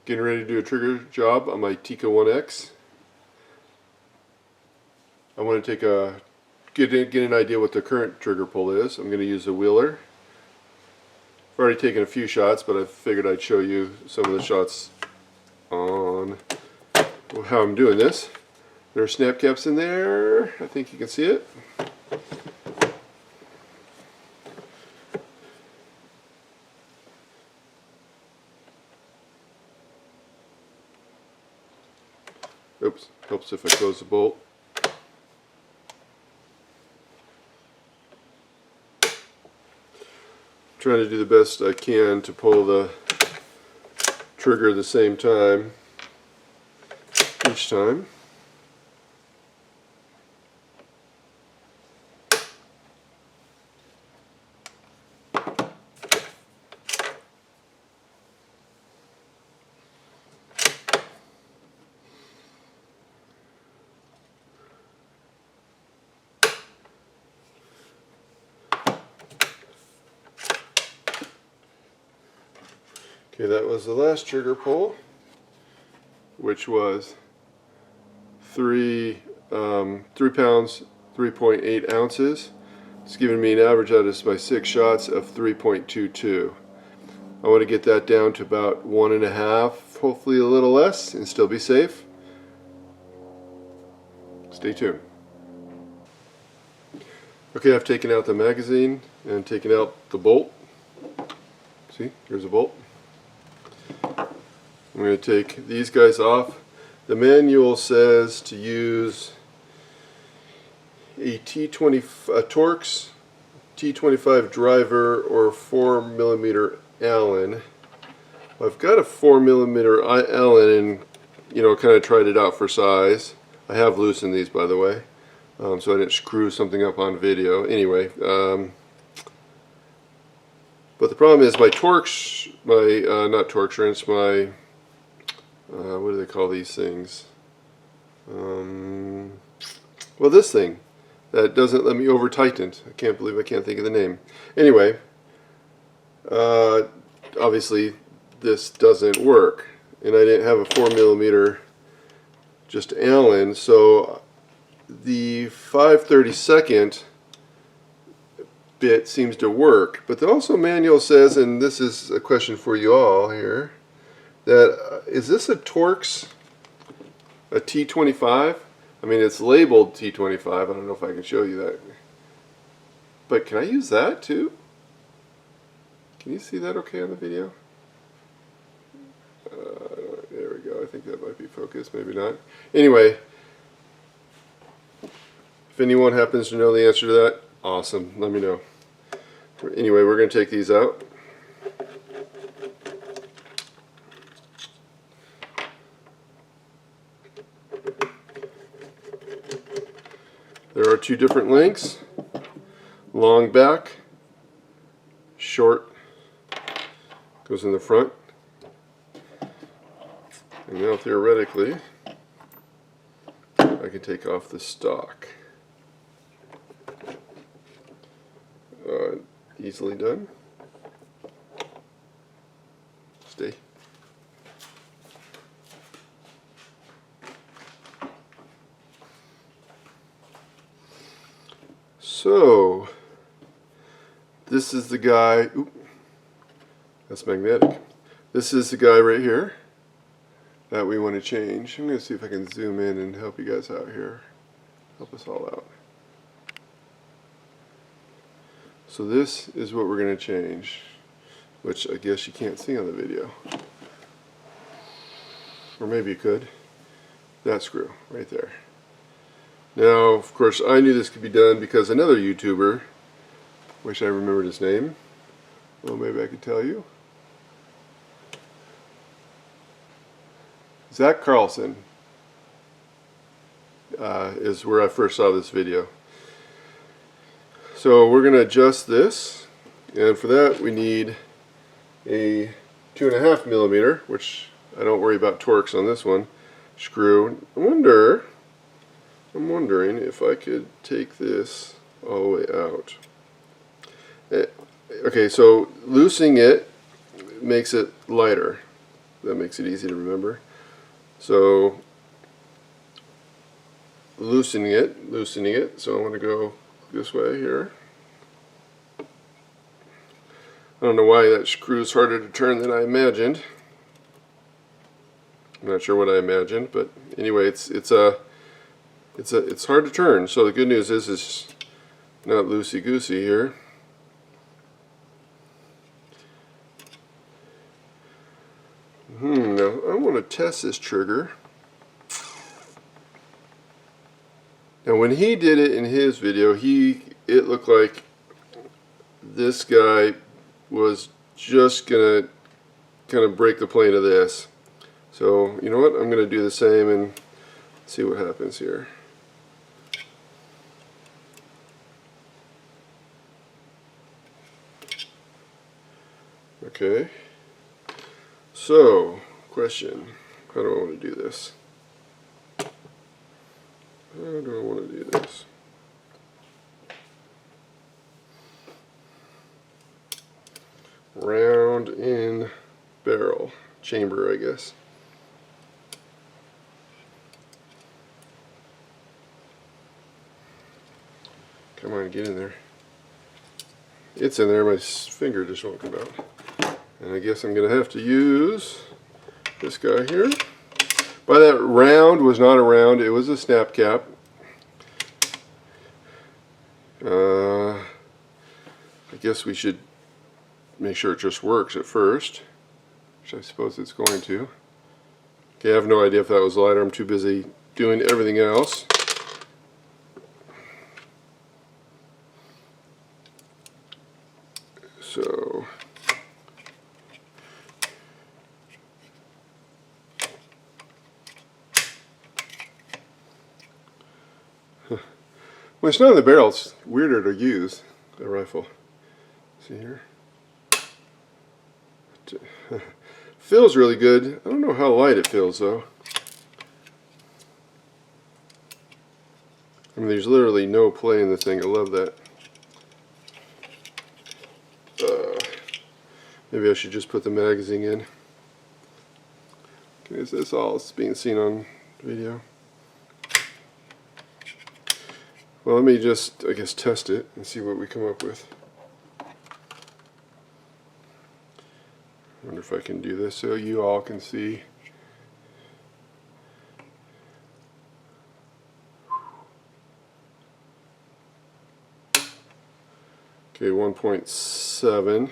Getting ready to do a trigger job on my Tikka T1x. I want to get an idea what the current trigger pull is. I'm going to use a wheeler. I've already taken a few shots, but I figured I'd show you some of the shots on how I'm doing this. There are snap caps in there. I think you can see it. Oops, helps if I close the bolt. Trying to do the best I can to pull the trigger at the same time each time. Okay, that was the last trigger pull, which was 3 pounds, 3.8 ounces. It's giving me an average out of my 6 shots of 3.22. I want to get that down to about 1.5, hopefully a little less, and still be safe. Stay tuned. Okay, I've taken out the magazine and taken out the bolt. See, here's a bolt. I'm going to take these guys off. The manual says to use a Torx T25 driver or 4mm Allen. I've got a 4mm Allen and kind of tried it out for size. I have loosened these, by the way, so I didn't screw something up on video. Anyway, but the problem is my Torx, not Torx wrench, my what do they call these things? Well, this thing that doesn't let me over tighten. I can't believe I can't think of the name. Anyway, obviously this doesn't work, and I didn't have a 4mm just Allen, so the 5/32 bit seems to work. But also manual says, and this is a question for you all here, that is this a Torx, a T25? I mean, it's labeled T25. I don't know if I can show you that. But can I use that too? Can you see that okay on the video? There we go. I think that might be focused, maybe not. Anyway, if anyone happens to know the answer to that, awesome. Let me know. Anyway, we're going to take these out. There are 2 different lengths, long back, short, goes in the front. And now theoretically, I can take off the stock. Easily done. Stay. So, this is the guy, oop, that's magnetic. This is the guy right here that we want to change. I'm going to see if I can zoom in and help you guys out here. Help us all out. So this is what we're going to change, which I guess you can't see on the video. Or maybe you could. That screw right there. Now, of course, I knew this could be done because another YouTuber, wish I remembered his name. Well, maybe I could tell you. Zach Carlson is where I first saw this video. So we're going to adjust this, and for that we need a 2.5mm, which I don't worry about Torx on this one, screw. I'm wondering if I could take this all the way out. Okay, so loosening it makes it lighter. that makes it easy to remember. So loosening it. So I'm going to go this way here. I don't know why that screw is harder to turn than I imagined. I'm not sure what I imagined, but anyway, it's hard to turn. So the good news is it's not loosey-goosey here. Now I want to test this trigger. Now when he did it in his video, it looked like this guy was just gonna kind of break the plane of this. So you know what? I'm gonna do the same and see what happens here. Okay. So, question. How do I want to do this? How do I want to do this? Round in barrel. Chamber, I guess. Come on, get in there. It's in there, my finger just won't come out. And I guess I'm going to have to use this guy here. By that, round was not a round, it was a snap cap. I guess we should make sure it just works at first, which I suppose it's going to. Okay, I have no idea if that was the lighter. I'm too busy doing everything else. So when it's not in the barrel, it's weirder to use a rifle. See here? Feels really good. I don't know how light it feels though. I mean, there's literally no play in the thing. I love that. Maybe I should just put the magazine in. Okay, is this all being seen on video? Well, let me just, I guess, test it and see what we come up with. I wonder if I can do this so you all can see. Okay, 1.7.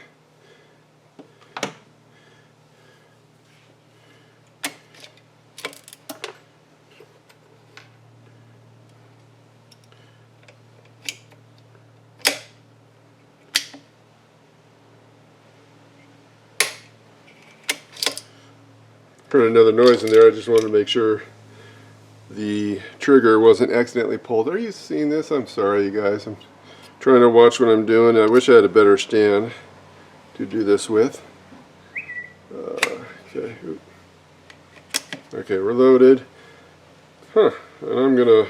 Heard another noise in there. I just wanted to make sure the trigger wasn't accidentally pulled. Are you seeing this? I'm sorry, you guys. I'm trying to watch what I'm doing. I wish I had a better stand to do this with. Okay. Okay, we're loaded. And I'm gonna.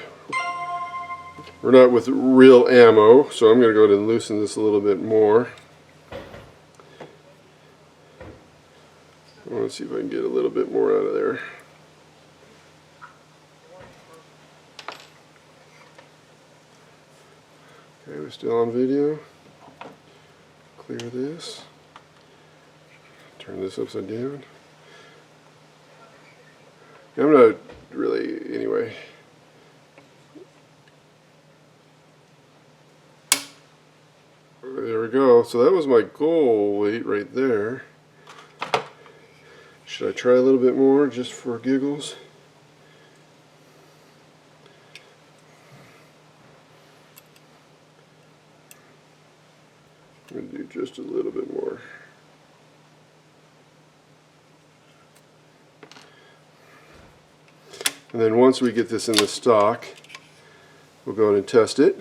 We're not with real ammo, so I'm gonna go ahead and loosen this a little bit more. I want to see if I can get a little bit more out of there. Okay, we're still on video. Clear this. Turn this upside down. I'm not really, anyway. There we go. So that was my goal weight right there. Should I try a little bit more just for giggles? I'm going to do just a little bit more. And then once we get this in the stock, we'll go in and test it,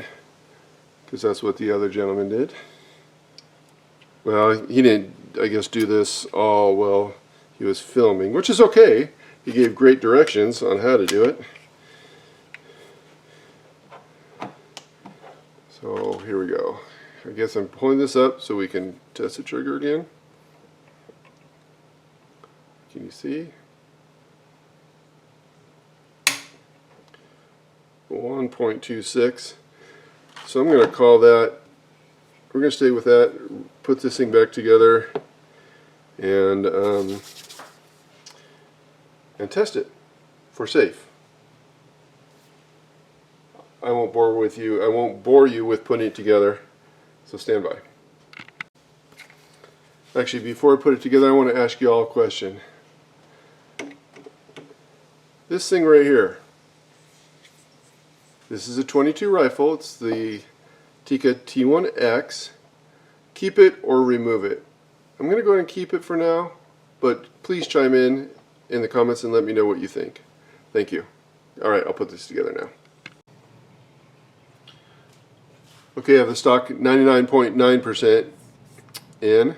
because that's what the other gentleman did. Well, he didn't, I guess, do this all while he was filming, which is okay. He gave great directions on how to do it. So here we go. I guess I'm pulling this up so we can test the trigger again. Can you see? 1.26. So I'm going to call that, we're going to stay with that, put this thing back together, and test it for safe. I won't bore you with putting it together, so stand by. Actually, before I put it together, I want to ask you all a question. This thing right here, this is a .22 rifle. It's the Tikka T1x. Keep it or remove it? I'm going to go ahead and keep it for now, but please chime in the comments and let me know what you think. Thank you. Alright, I'll put this together now. Okay, I have the stock 99.9% in.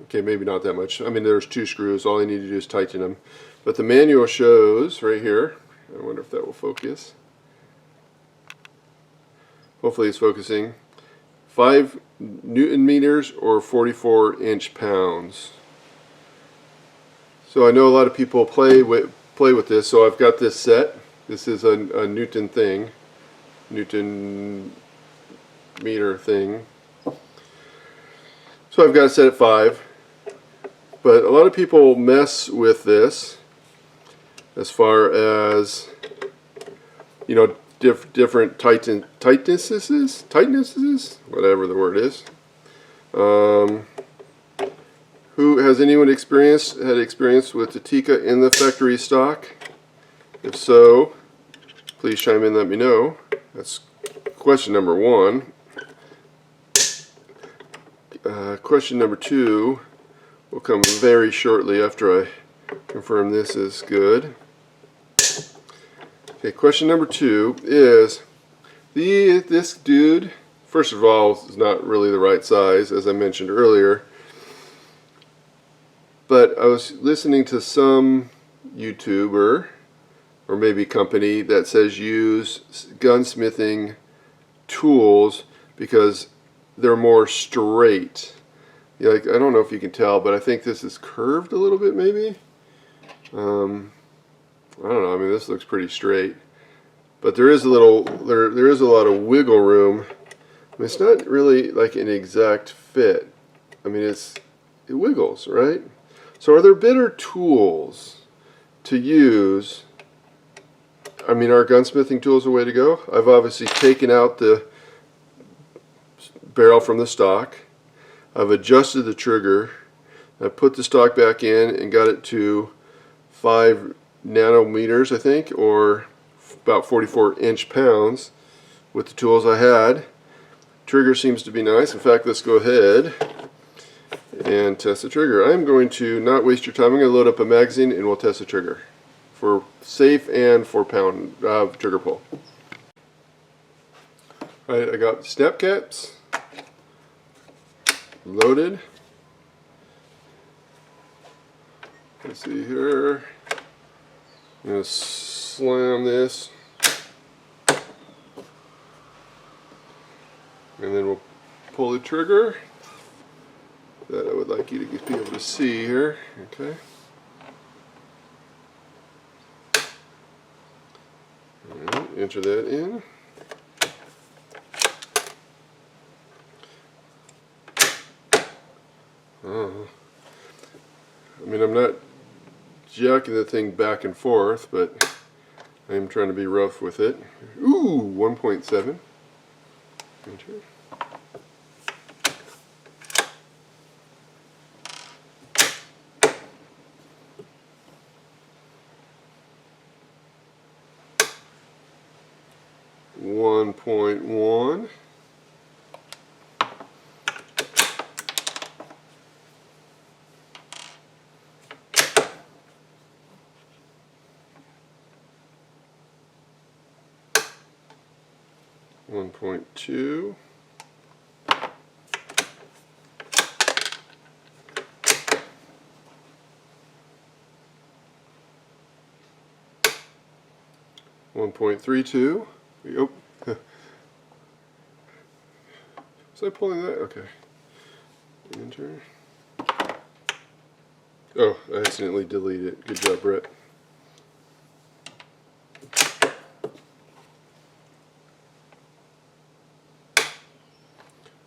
Okay, maybe not that much. I mean, there's 2 screws. All I need to do is tighten them. But the manual shows right here. I wonder if that will focus. Hopefully it's focusing. 5 Newton meters or 44 inch-pounds. So I know a lot of people play with this. So I've got this set. This is a Newton thing. Newton meter thing. So I've got it set at 5. But a lot of people mess with this as far as, you know, different tightnesses, whatever the word is. Has anyone had experience with the Tikka in the factory stock? If so, please chime in and let me know. That's question number 1. Question number 2 will come very shortly after I confirm this is good. Okay, question number 2 is, this dude, first of all, is not really the right size, as I mentioned earlier. But I was listening to some YouTuber, or maybe company, that says use gunsmithing tools because they're more straight. Like, I don't know if you can tell, but I think this is curved a little bit, maybe. I don't know. I mean, this looks pretty straight, but there is a lot of wiggle room. I mean, it's not really like an exact fit. I mean, it wiggles, right? So, are there better tools to use? I mean, are gunsmithing tools the way to go? I've obviously taken out the barrel from the stock. I've adjusted the trigger. I put the stock back in and got it to 5 nanometers, I think, or about 44 inch-pounds with the tools I had. Trigger seems to be nice. In fact, let's go ahead and test the trigger. I'm going to not waste your time. I'm going to load up a magazine and we'll test the trigger for safe and 4-pound trigger pull. Alright, I got snap caps loaded. Let's see here. I'm going to slam this, and then we'll pull the trigger. That I would like you to be able to see here. Okay. Alright, enter that in. I mean, I'm not jacking the thing back and forth, but I am trying to be rough with it. Ooh, 1.7. Enter. .1. 1.2. 1.32. Oh. Was I pulling that? Okay. Enter. Oh, I accidentally deleted it. Good job, Brett.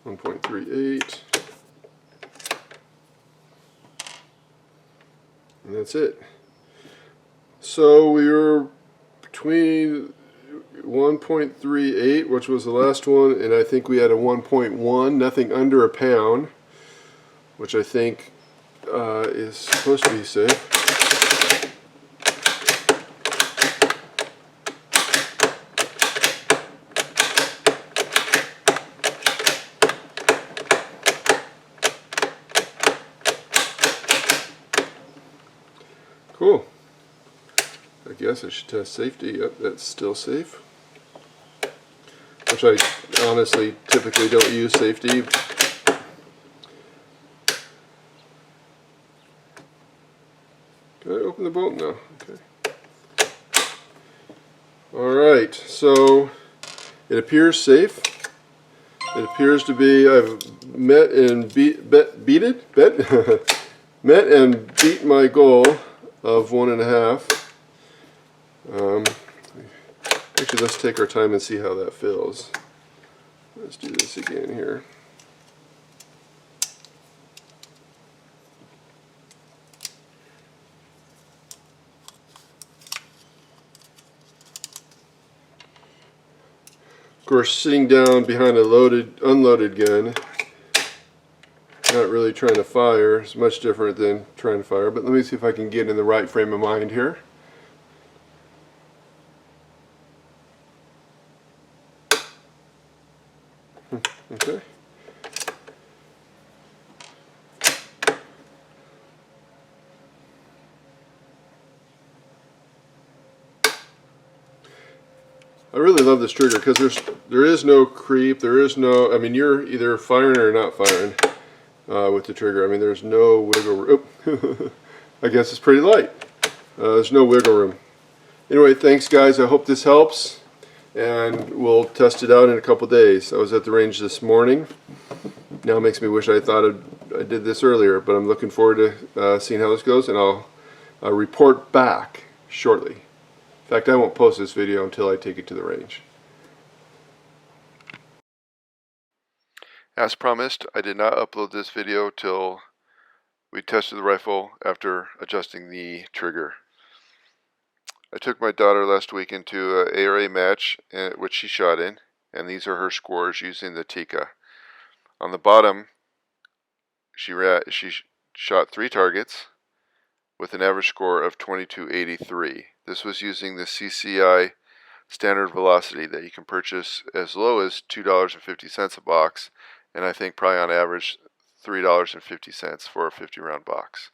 .38, and that's it. So we were between 1.38, which was the last one, and I think we had a 1.1, nothing under a pound, which I think is supposed to be safe. Cool. I guess I should test safety. Yep, that's still safe. Which I honestly typically don't use safety. Can I open the bolt? No. Okay. Alright, so it appears safe. It appears to be, I've met and met and beat my goal of 1.5. Actually, let's take our time and see how that feels. Let's do this again here. Of course, sitting down behind a unloaded gun, not really trying to fire, is much different than trying to fire. But let me see if I can get in the right frame of mind here. Okay. I really love this trigger because there is no creep, there is no, I mean, you're either firing or not firing with the trigger. I mean, there's no wiggle room. I guess it's pretty light. There's no wiggle room. Anyway, thanks guys, I hope this helps, and we'll test it out in a couple days. I was at the range this morning. Now it makes me wish I thought I did this earlier, but I'm looking forward to seeing how this goes, and I'll report back shortly. In fact, I won't post this video until I take it to the range. As promised, I did not upload this video till we tested the rifle after adjusting the trigger. I took my daughter last week into an ARA match, which she shot in, and these are her scores using the Tikka. On the bottom, she shot 3 targets with an average score of 2283. This was using the CCI standard velocity that you can purchase as low as $2.50 a box, and I think probably on average $3.50 for a 50-round box.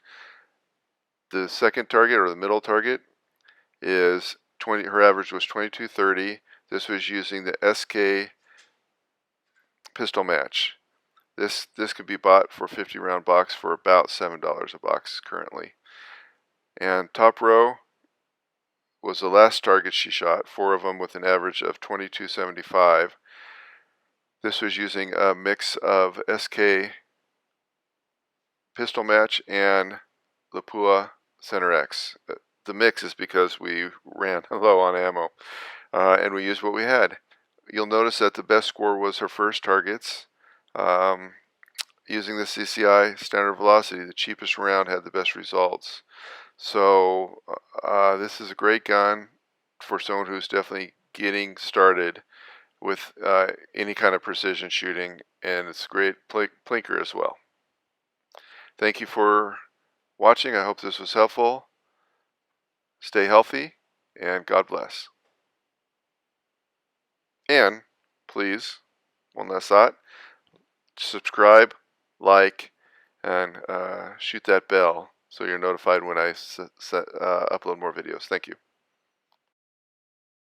The second target, or the middle target, is her average was 2230. This was using the SK pistol match. This could be bought for a 50-round box for about $7 a box currently. And top row was the last target she shot, 4 of them with an average of 2275. This was using a mix of SK pistol match and Lapua Center X. The mix is because we ran low on ammo, and we used what we had. You'll notice that the best score was her first targets. Using the CCI standard velocity, the cheapest round had the best results. So this is a great gun for someone who's definitely getting started with any kind of precision shooting, and it's a great plinker as well. Thank you for watching. I hope this was helpful. Stay healthy, and God bless. And please, one last thought, subscribe, like, and shoot that bell so you're notified when I upload more videos. Thank you.